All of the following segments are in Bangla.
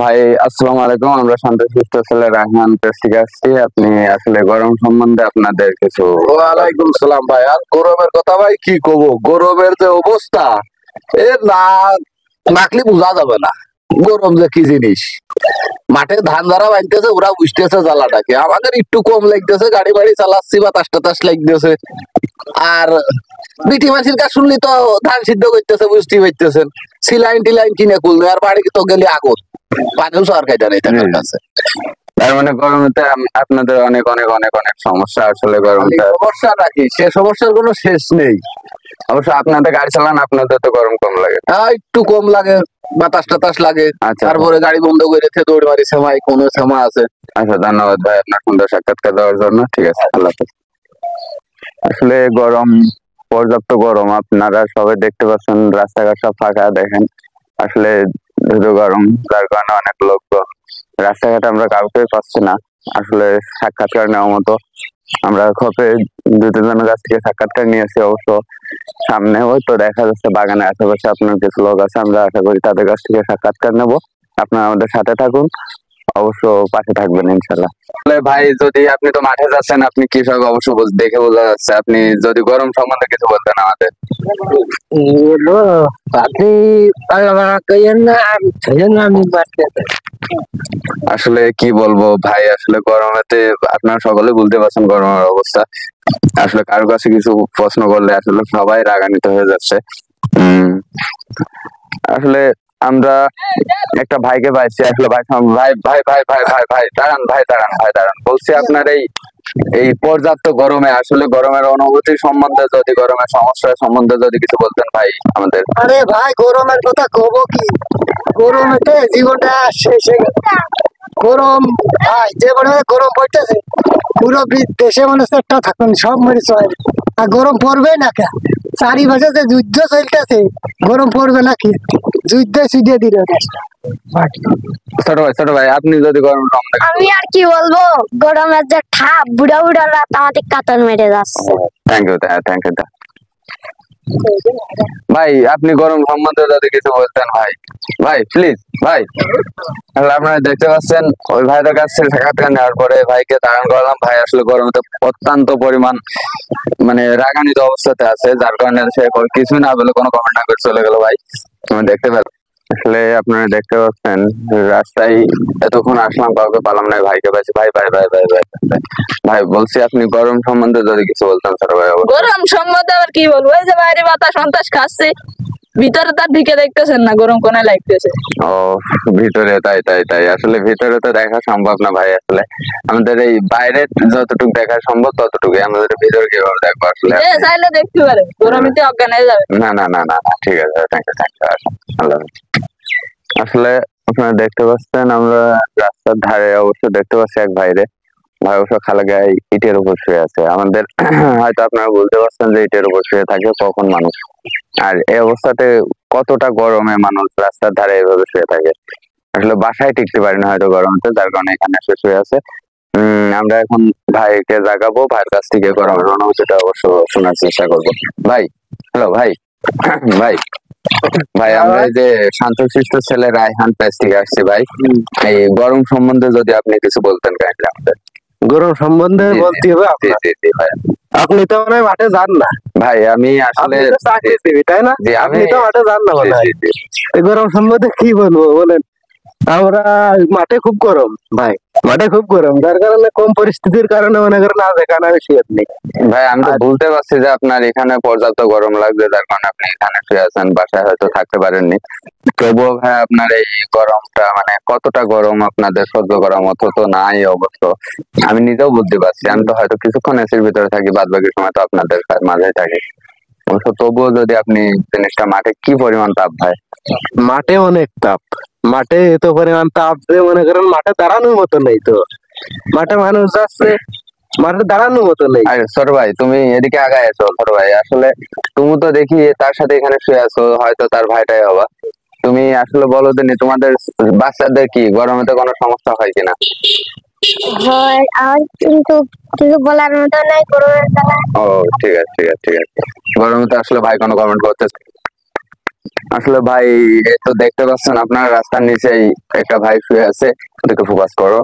ভাই আসসালামু আলাইকুম। আমরা শান্তশিষ্ট ছেলে রায়হান প্রেস থেকে আসছি। আপনি আসলে গরম সম্বন্ধে আপনাদের কিছু। ওয়ালাইকুম সালাম ভাই। আর গরমের কথা ভাই কি কব, গরমের যে অবস্থা এ না নাকলি বোঝা যাবে না গরম যে কি জিনিস। মাঠে ধান যারা বাঁধতেছে ওরা বুঝতেছে জ্বালাটাকে, আমাদের একটু কম লাগতেছে, গাড়ি বাড়ি চালাচ্ছি বাতাস টাতাস লাগতেছে। আর বিটি মাছির কাজ শুনলি তো ধান সিদ্ধ করতেছে, বুঝতে পারতেছেন। সিলাইন টিলাইন কিনে খুলবে আর বাড়ি তো গেলে আগুন, পানিও সরকার নেই তাদের কাছে। তার মানে গরমেতে আপনাদের অনেক অনেক অনেক অনেক সমস্যা। আসলে গরমটা সমস্যা নাকি, সে সমস্যার কোনো শেষ নেই। অবশ্য আপনাদের গাড়ি চালান, আপনাদের তো গরম কম লাগে। একটু কম লাগে, বাতাস টাতাস লাগে। আচ্ছা, তারপরে গাড়ি বন্ধ করে দৌড় মারি সেমাই কোনো সেমা আছে। আচ্ছা, ধন্যবাদ ভাই আপনার সুন্দর সাক্ষাৎকার দেওয়ার জন্য। ঠিক আছে, আল্লাহ হাফেজ। আসলে গরম, পর্যাপ্ত গরম। আপনারা সবাই দেখতে পাচ্ছেন রাস্তাঘাট সব ফাঁকা, দেখেন আসলে ধুধু গরম, যার কারণে অনেক লোক রাস্তাঘাটে আমরা কাউকে পাচ্ছি না আসলে সাক্ষাৎকার নেওয়ার মতো। আমরা খপে দু তিনজনের কাছ থেকে সাক্ষাৎকার নিয়েছি। অবশ্য সামনে ওই তো দেখা যাচ্ছে বাগানের আশেপাশে আপনার কিছু লোক আছে, আমরা আশা করি তাদের কাছ থেকে সাক্ষাৎকার নেব। আপনারা আমাদের সাথে থাকুন, অবশ্য পাশে থাকবেন ইনশাল্লাহ। ভাই, যদি আপনি তো মাঠে যাচ্ছেন, আপনি কৃষক, অবশ্য দেখে বোঝা যাচ্ছে। আপনি যদি গরম সম্বন্ধে কিছু বলতেন আমাদের। আসলে কি বলবো ভাই, আসলে গরমেতে আপনারা সকলে বলতে পারছেন গরমের অবস্থা। আসলে কারো কাছে কিছু প্রশ্ন করলে আসলে সবাই রাগান্বিত হয়ে যাচ্ছে। আসলে আমরা একটা ভাইকে পাইছি। আসলে ভাই ভাই ভাই ভাই ভাই ভাই ভাই দাঁড়ান, ভাই দাঁড়ান, ভাই দাঁড়ান, বলছি আপনার এই পর্যাপ্ত গরমে আসলে গরমের অনুভূতি সম্বন্ধে, যদি গরমের সমস্যা সম্বন্ধে যদি কিছু বলতেন ভাই আমাদের। আরে ভাই, গরমের কথা কব কি, গরমেতে জীবনটা শেষ হয়ে গেল। গরম ভাই, যে পরিমাণে গরম পড়তেছে, পুরো দেশে মনে হচ্ছে একটা থাকুন সব মরে চলে। আর গরম পড়বে না কে, চারিপাশে যে যুদ্ধ চলতেছে, গরম পড়বে না কি, যুদ্ধ ছুটিয়ে দিল। ছোট ভাই আপনি যদি গরম সম্বন্ধে। আমি আর কি বলবো, গরমের যে ঠাপ, বুড়া বুড়া রাত আমাদের কাতর মেরে যাচ্ছে। থ্যাংক ইউ, থ্যাংক ইউ ভাই। আপনি গরম সম্বন্ধে যদি কিছু বলতেন ভাই, ভাই প্লিজ ভাই। আপনারা দেখতে পাচ্ছেন ওই ভাইটার কাছ থেকে সাক্ষাৎকার নেওয়ার পরে ভাইকে দাঁড়ান করলাম। ভাই আসলে গরমে অত্যন্ত পরিমাণ মানে রাগান্বিত অবস্থাতে আছে, যার কারণে সে কিছুই না বলে কোনো কমেন্ট না করে চলে গেল। ভাই আমি দেখতে পাচ্ছি, আসলে আপনারা দেখতে পাচ্ছেন রাস্তায় এতক্ষণ আসলাম, কাউকে পালাম না, ভাইকে পাইছি। ভাই ভাই ভাই ভাই ভাই ভাই বলছি আপনি গরম সম্বন্ধে যদি কিছু বলতেন ছোট ভাই। গরম সম্বন্ধে আবার কি বলবো, এই যে বাইরে বাতাস সন্তাস খাচ্ছে, ভিতরে তার ঢুকে দেখতেছেন না গরম কোনে লাগতেছে। ও ভিতরে, তাই তাই তাই আসলে ভিতরে তো দেখা সম্ভব না ভাই। আসলে আমাদের এই বাইরে যতটুকু দেখা সম্ভব ততটুকু, আমাদের ভিতরে কিভাবে দেখবো আসলে। চাইলে দেখতে পারে, গরমিতে অজ্ঞান হয়ে যাবে। না না না না না, ঠিক আছে, থ্যাংক ইউ আল্লাহ। আসলে আপনারা দেখতে পাচ্ছেন আমরা রাস্তার ধারে অবশ্য দেখতে পাচ্ছি এক ভাইরে। ভাই অবশ্য খালা গায়ে ইটের উপর শুয়ে আছে। আমাদের হয়তো আপনারা বলতে পারছেন যে ইটের উপর শুয়ে থাকে কখন মানুষ, আর এই অবস্থাতে কতটা গরমে মানুষ রাস্তার ধারে এভাবে শুয়ে থাকে। আসলে বাসায় টিকতে পারি না হয়তো গরমতে, যার কারণে এখানে এসে শুয়ে আছে। আমরা এখন ভাইকে জাগাবো, ভাইয়ের কাছ থেকে গরমের অনুভূতিটা অবশ্য শোনার চেষ্টা করবো। ভাই, হ্যালো ভাই, ভাই ভাই আমরা এই যে শান্তশিষ্ট ছেলে রায়হান প্রেস থেকে আসছি ভাই। এই গরম সম্বন্ধে যদি আপনি কিছু বলতেন কাইন্ডলি আমাদের। গরম সম্বন্ধে বলতে হবে ভাই, আপনি তো মনে হয় মাঠে যান না ভাই। আমি আসলে তাই না, আপনি তো মাঠে যান না মনে হয়। গরম সম্বন্ধে কি বলবো বলেন, আমরা মাঠে খুব গরম ভাই, মাঠে খুব গরম, যার কারণে কম পরিস্থিতির কারণে মনে করেন না যেখানে আমি শুয়ে নেই ভাই। আমি তো বলতে পারছি যে আপনার এখানে পর্যাপ্ত গরম লাগছে, যার কারণে আপনি এখানে শুয়ে আছেন, বাসায় হয়তো থাকতে পারেননি। তবুও ভাই আপনার এই গরমটা মানে কতটা গরম আপনাদের সহ্য করার মতো তো নাই অবশ্য। আমি নিজেও বুঝতে পারছি, আমি তো হয়তো কিছুক্ষণ এসির ভিতরে থাকি, বাদ বাকি সময় তো আপনাদের মাঝে থাকি। অবশ্য তবুও যদি আপনি জিনিসটা, মাঠে কি পরিমাণ তাপ ভাই? মাঠে অনেক তাপ, মাঠে এত পরিমাণ তাপ যে মনে করেন মাঠে দাঁড়ানোর মতো নেই। তো মাঠে মানুষ যাচ্ছে, মাঠে দাঁড়ানোর মতো নেই। আরে ছোট ভাই, তুমি এদিকে আগায় আছো ছোট ভাই। আসলে তুমি তো দেখি তার সাথে এখানে শুয়ে আছো, হয়তো তার ভাইটাই হবা। তুমি আসলে বলো দিনি তোমাদের বাচ্চাদের কি গরমেতে কোনো সমস্যা হয় কিনা? হয়, আর কিন্তু কিছু বলার মতো নাই গরমের জ্বালা। ও ঠিক আছে, ঠিক আছে, ঠিক আছে। গরমে তো আসলে ভাই কোনো কমেন্ট করতে আসলে ভাই এই তো দেখতে পাচ্ছেন আপনার রাস্তার নিচেই একটা ভাই শুয়ে আছে, ওদিকে ফোকাস করো।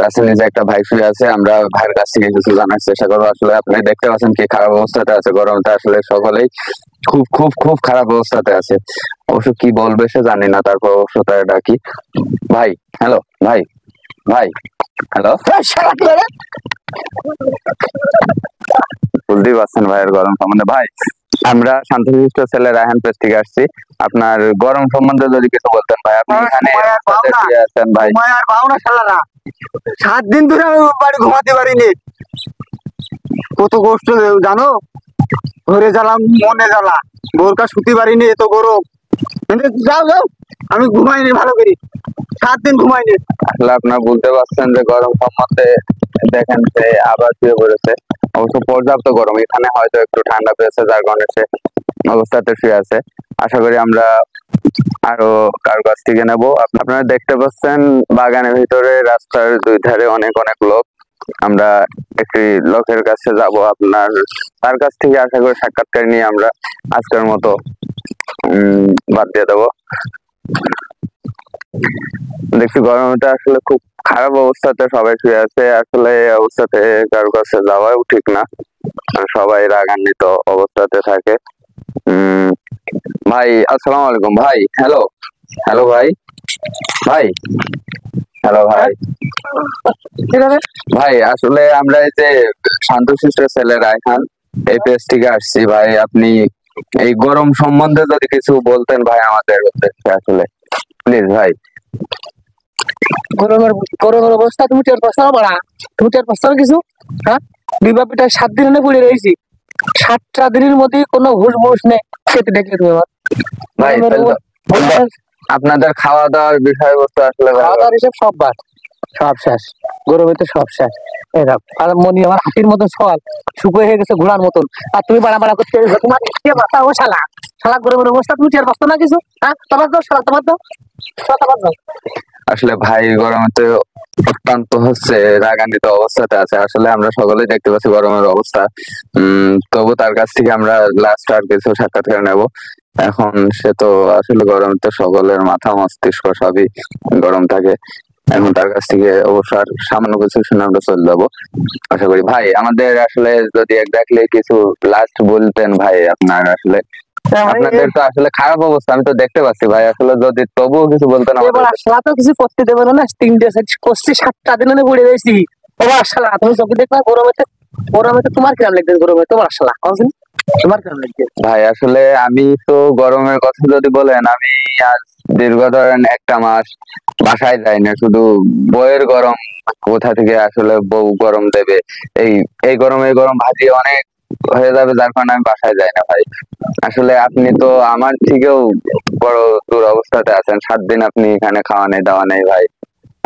রাস্তার নিচে একটা ভাই শুয়ে আছে, আমরা ভাইয়ের কাছ থেকে কিছু জানার চেষ্টা করবো। আসলে আপনি দেখতে পাচ্ছেন কি খারাপ অবস্থাতে আছে, গরমটা আসলে সকলেই খুব খুব খুব খারাপ অবস্থাতে আছে। অবশ্য কি বলবে সে জানি না, তারপর অবশ্য তার ডাকি। ভাই হ্যালো, ভাই ভাই হ্যালো, বুঝতেই পারছেন ভাইয়ের গরম সম্বন্ধে। ভাই আমরা শান্তশিষ্ট ছেলে রায়হান পেজ থেকে আসছি, আপনার গরম সম্বন্ধে যদি কিছু বলতেন ভাই। আপনি এখানে শুয়ে আছেন ভাই। 7 দিন ধরে আমি বাড়ি ঘুমাতে পারিনি, কত কষ্ট জানো, ঘরে জ্বালাম মনে জ্বালা, বোরকা শুতে পারিনি, এত গরম। কিন্তু যাও যাও, আমি ঘুমাইনি ভালো করি, 7 দিন ঘুমাইনি। আসলে আপনার বলতে পারছেন যে গরম সম্বন্ধে, দেখেন সে আবার শুয়ে পড়েছে। অবশ্য পর্যাপ্ত গরম, এখানে হয়তো একটু ঠান্ডা পেয়েছে যার কারণে সে অবস্থাতে শুয়ে আছে। আশা করি আমরা আরো কারো কাছ থেকে নেবো। আপনারা দেখতে পাচ্ছেন বাগানের ভিতরে রাস্তার দুই ধারে অনেক অনেক লোক। আমরা একটি লোকের কাছে যাব, আপনার তার কাছ থেকে আশা করি সাক্ষাৎকার নিয়ে আমরা আজকের মতো বাদ দিয়ে দেবো। দেখছি গরমটা আসলে খুব খারাপ অবস্থাতে সবাই শুয়ে আছে। আসলে এই অবস্থাতে কারো কাছে যাওয়াও ঠিক না, সবাই রাগান্বিত অবস্থাতে থাকে। ভাই আসসালামু আলাইকুম। ভাই হ্যালো, হ্যালো ভাই, ভাই হ্যালো ভাই। ভাই আসলে আমরা এই যে শান্তশিষ্ট ছেলে রায়হান এই পেজ থেকে আসছি ভাই। আপনি এই গরম সম্বন্ধে যদি কিছু বলতেন ভাই আমাদের উদ্দেশ্যে, আসলে প্লিজ ভাই। গরমের গরমের অবস্থা তুমি টের পাচ্ছ না বাড়া? তুমি টের পাচ্ছ না কিছু? হ্যাঁ, বিবাহটা 7 দিন হলে পড়ে রয়েছি, 7টা দিনের মধ্যে কোনো হুশ বুস নেই। খেতে দেখলে তুমি আমার ভাই আপনাদের খাওয়া দাওয়ার বিষয়বস্তু আসলে খাওয়া দাওয়ার হিসেব সব বাদ, সব শেষ, গরমে তো সব শেষ। এরকম আর মনি আমার হাতির মতন সওয়াল শুকিয়ে হয়ে গেছে ঘোড়ার মতন, আর তুমি বাড়া বাড়া করতে তোমার বাতা ও শালা, শালা গরমের অবস্থা তুমি টের পাচ্ছ না কিছু? হ্যাঁ, তোমার দাও শালা, তোমার দাও, তোমার দাও। আসলে ভাই গরমে তো অত্যন্ত হচ্ছে রাগান্বিত অবস্থাতে আছে। আসলে আমরা সকলেই দেখতে পাচ্ছি গরমের অবস্থা। তবু তার কাছ থেকে আমরা লাস্ট আর কিছু সাক্ষাৎকার নেব। এখন সে তো আসলে গরমে তো সকলের মাথা মস্তিষ্ক সবই গরম থাকে। এখন তার কাছ থেকে অবশ্য আর সামান্য কিছু শুনে আমরা চলে যাবো আশা করি। ভাই আমাদের আসলে যদি এক্স্যাক্টলি কিছু লাস্ট বলতেন ভাই, আপনার আসলে আপনাদের তো আসলে খারাপ অবস্থা আমি তো দেখতে পাচ্ছি ভাই। আসলে যদি তবুও কিছু বলতেন এবার আসলা তো কিছু করতে দেবে না, 3টে সেট করছি, 7টা দিন হলে পড়ে রয়েছি। এবার আসলা তুমি চোখে দেখবা গরমেতে, গরমেতে তোমার কিরাম লাগবে? গরমে তোমার আসলা তোমার কিরাম লাগবে? ভাই আসলে আমি তো গরমের কথা যদি বলেন, আমি আজ দীর্ঘ ধরেন 1টা মাস বাসায় যাই না। শুধু বইয়ের গরম, কোথা থেকে আসলে বউ গরম দেবে, এই এই গরম ভাজি অনেক হয়ে যাবে, যার কারণে আমি বাসায় যাই না ভাই। আসলে আপনি তো আমার থেকেও বড় দুরবস্থাতে আছেন। 7 দিন আপনি এখানে খাওয়া নেই দাওয়া নেই ভাই,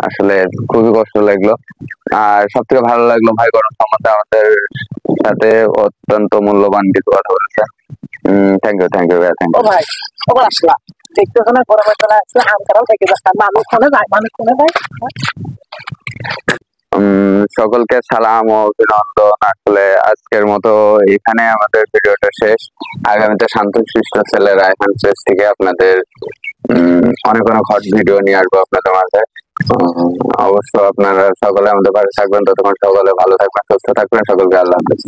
আসলে খুবই কষ্ট লাগলো। আর সব থেকে ভালো লাগলো ভাই গরম সম্বন্ধে আমাদের সাথে অত্যন্ত মূল্যবান কিছু কথা বলেছে। থ্যাংক ইউ ভাই, থ্যাংক ইউ। ভাই ওবার আসলা দেখতেছো না গরমের চলে আসছে, আম খারাপ থেকে যাচ্ছে, মানুষ ফোনে যায়, মানুষ ফোনে যায়। সকলকে সালাম ও অভিনন্দন। আসলে আজকের মতো এখানে আমাদের ভিডিওটা শেষ। আগামীতে শান্তশিষ্ট ছেলে রায়হান পেজ থেকে আপনাদের অনেক অনেক হট ভিডিও নিয়ে আসবো আপনাদের মাঝে। অবশ্য আপনারা সকলে আমাদের পাশে থাকবেন। ততক্ষণ সকলে ভালো থাকবেন, সুস্থ থাকবেন। সকলকে আল্লাহ হাফেজ।